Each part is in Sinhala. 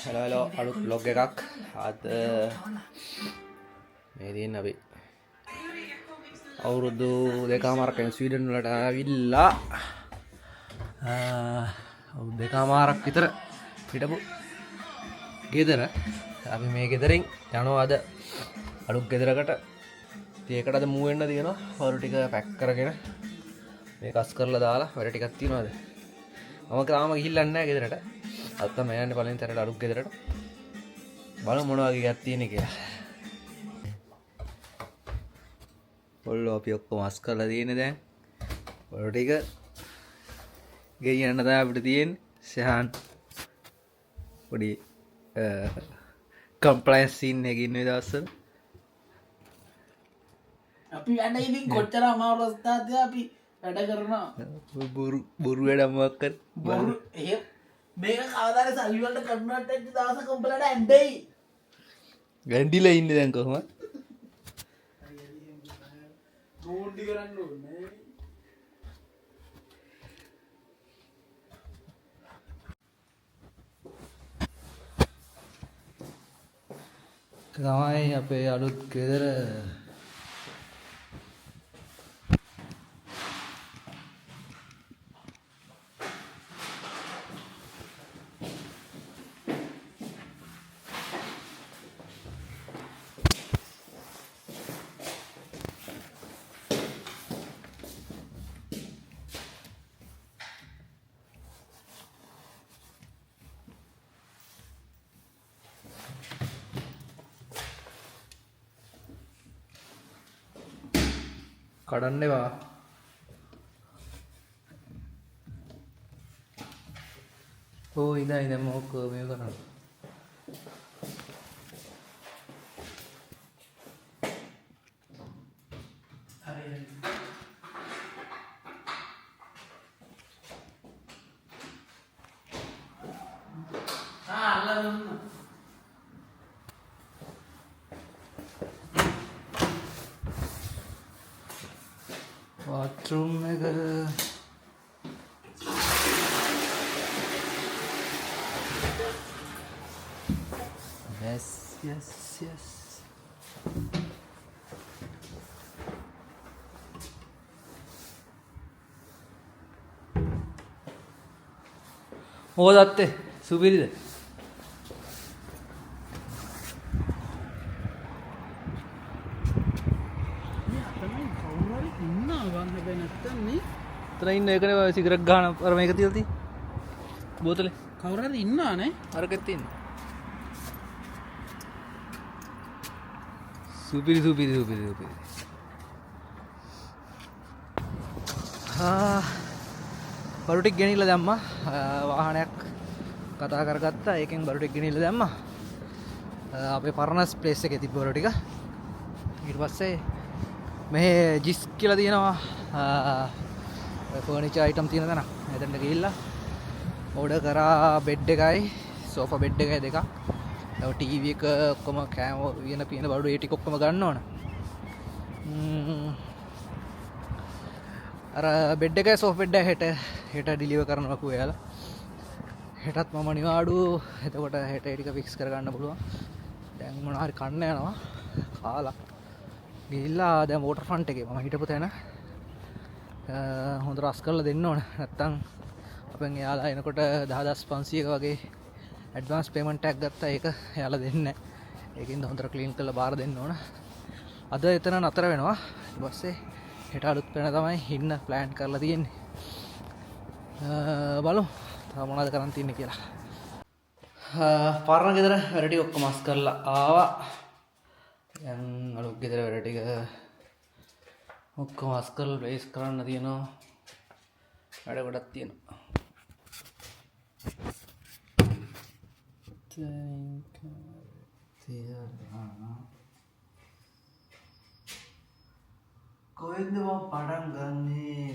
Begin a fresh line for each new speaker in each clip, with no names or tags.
හලෝ අලුත් බ්ලොග් එකක් අද මේ දින අපි අවුරුදු දෙකමාරක් ස්වීඩන් වලට ආවිල්ලා අවුරුදු දෙකමාරක් විතර හිටපු ගෙදර අපි මේ ගෙදරින් යනවා අද අලුත් ගෙදරකට ඒකට අද මූව් වෙන්න තියෙනවා වරු ටික පැක් කරගෙන මේක අස් කරලා දාලා වැඩ ටිකක් තියෙනවා අද මම තාම ගිහිල්ලා නැහැ ගෙදරට අද තමයි යන්නේ පළවෙනි තරට අලුත් ගෙදරට බලමු මොන වගේ එකක් තියෙන්නේ කියලා. ඔල්ලෝ අපි ඔක්කොම අස් කරලා තියෙන්නේ දැන්. ඔය ටික ගෙයන්න තමයි අපිට තියෙන්නේ. සහන් පොඩි කම්ප්ලයන්ස් සීන් එකකින් ඉන්නේ දවස්වල.
අපි වැඩ ඉතින් කොච්චර අමාරු අවස්ථාවද අපි වැඩ කරනවා.
බොරු වැඩ මොකක් කර.
බොරු එහෙ මේක කවදාද සල්ලි වලට කරනවට එක්ක දවසක උඹලට ඇඬෙයි.
ගැන්ඩිලා ඉන්නේ දැන් කොහොමද?
ගෝන්ඩි කරන්න ඕනේ.
තමයි අපේ අලුත් ගෙදර. කඩන්න එපා. ඕ ඉඳන් දැන් මොකක් මේ කරන්නේ?
හරි. අල්ලලා දුන්නා.
bathroom එක yes මොකද අත්තේ සුපිරිද? තන ඉන්න එකනේ සිගරට් ගහන අර මේක තියලා තියෙන්නේ බෝතලේ
කවුරු හරි ඉන්නා නේ?
අරකෙත් තියෙන සුපිරි බරු ටික ගෙනිල්ලා දැම්මා. වාහනයක් කතා කරගත්තා. ඒකෙන් බරු ටික ගෙනිල්ලා දැම්මා. අපේ පරණස් ප්ලේස් එකේ තිබ්බ බරු ටික. ඊට පස්සේ මේ ජිස් කියලා තියෙනවා ෆර්නිචර් අයිටම් තියෙන තැන. එතනට ගිහිල්ලා ඕඩර් කරා බෙඩ් එකයි සෝෆා බෙඩ් එකයි දෙකක්. ඒ ටීවී එක ඔක්කොම කෑම වියන පියන බඩු ඒ ටික ඔක්කොම ගන්න ඕන. අර බෙඩ් එකයි සෝෆා බෙඩ් එක හෙට ඩිලිවර් කරනවා කියලා. හෙටත් මම නිවාඩු. එතකොට හෙට ඒ ටික ෆික්ස් කරගන්න පුළුවන්. දැන් මොනවා හරි කන්න යනවා. කාලා ගිහිල්ලා දැන් වෝටර් ෆ්‍රන්ට් එකේ මම හිටපු තැන හොඳ රස් කරලා දෙන්න ඕන. නැත්තම් අපෙන් එයාලා එනකොට 10500ක වගේ ඇඩ්වාන්ස් පේමන්ට් එකක් ගත්තා. ඒක එයාලා දෙන්නේ නැහැ. ඒකින්ද හොඳට ක්ලීන් කරලා බාර දෙන්න ඕන. අද එතන නතර වෙනවා. ඊට පස්සේ හෙට අලුත් වෙන තමයි ඉන්න ප්ලෑන් කරලා තියෙන්නේ. බලමු තව මොනවද කරන් තියන්නේ කියලා. පරණ ගෙදර වැඩ ටික ඔක්කොම අස් කරලා ආවා. දැන් අලුත් ගෙදර වැඩ ටික ඔක්කොම අස් කරලා ප්ලේස් කරන්න තියෙනවා. වැඩ ගොඩක් තියෙනවා. කොහෙන්ද මම පටන් ගන්නේ?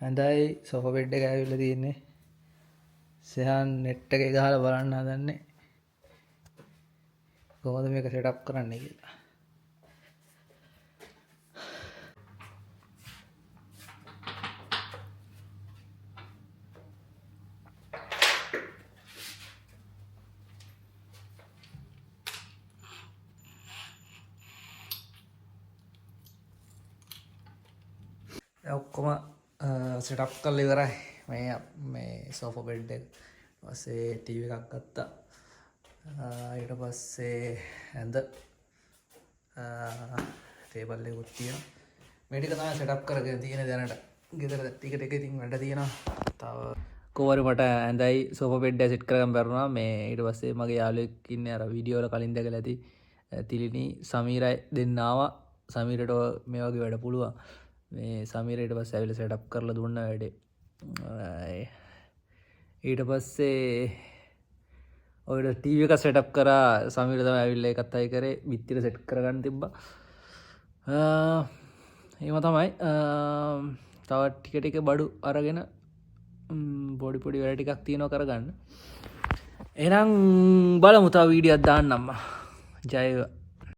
ඇඳයි සොෆ බෙඩ් එක ඇවිල්ලා තියෙන්නේ. සෙහන් නෙට් එකේ ගහලා බලන්න හදන්නේ කොහොමද මේක සෙටප් කරන්න කියලා. ඔක්කොම සෙටප් කරලා ඉවරයි. මේ සෝෆා බෙඩ් එක. ඊපස්සේ ටීවී එකක් ගත්තා. ඊට පස්සේ ඇඳ ටේබල් එකකුත් තියෙනවා. මේ ටික තමයි සෙටප් කරගෙන තියෙන දැනට. ගෙදර ටික ටික ඉතින් වැඩ තියෙනවා. තව කොහොමද මට ඇඳයි සෝෆා බෙඩ් එක සෙට් කරගන්න බැරුණා. මේ ඊට පස්සේ මගේ යාළුවෙක් ඉන්නේ අර වීඩියෝ වල කලින් දැකලා ඇති. තිලිනි සමීරයි දෙන්න ආවා. සමීරට මේ වගේ වැඩ පුළුවන්. මේ සමීර ඊට පස්සේ ඇවිල්ලා සෙටප් කරලා දුන්න වැඩේ. ඊට පස්සේ ඔය ටීවී එක සෙටප් කරා. සමීර තමයි ඇවිල්ලා ඒකත් අය කරේ. බිත්තිර සෙට් කරගන්න තිබ්බා. එහෙම තමයි. තව ටික ටික බඩු අරගෙන පොඩි පොඩි වැඩ ටිකක් තියෙනවා කරගන්න. එහෙනම් බලමු තව වීඩියෝක් දාන්නම්. ජය වේවා.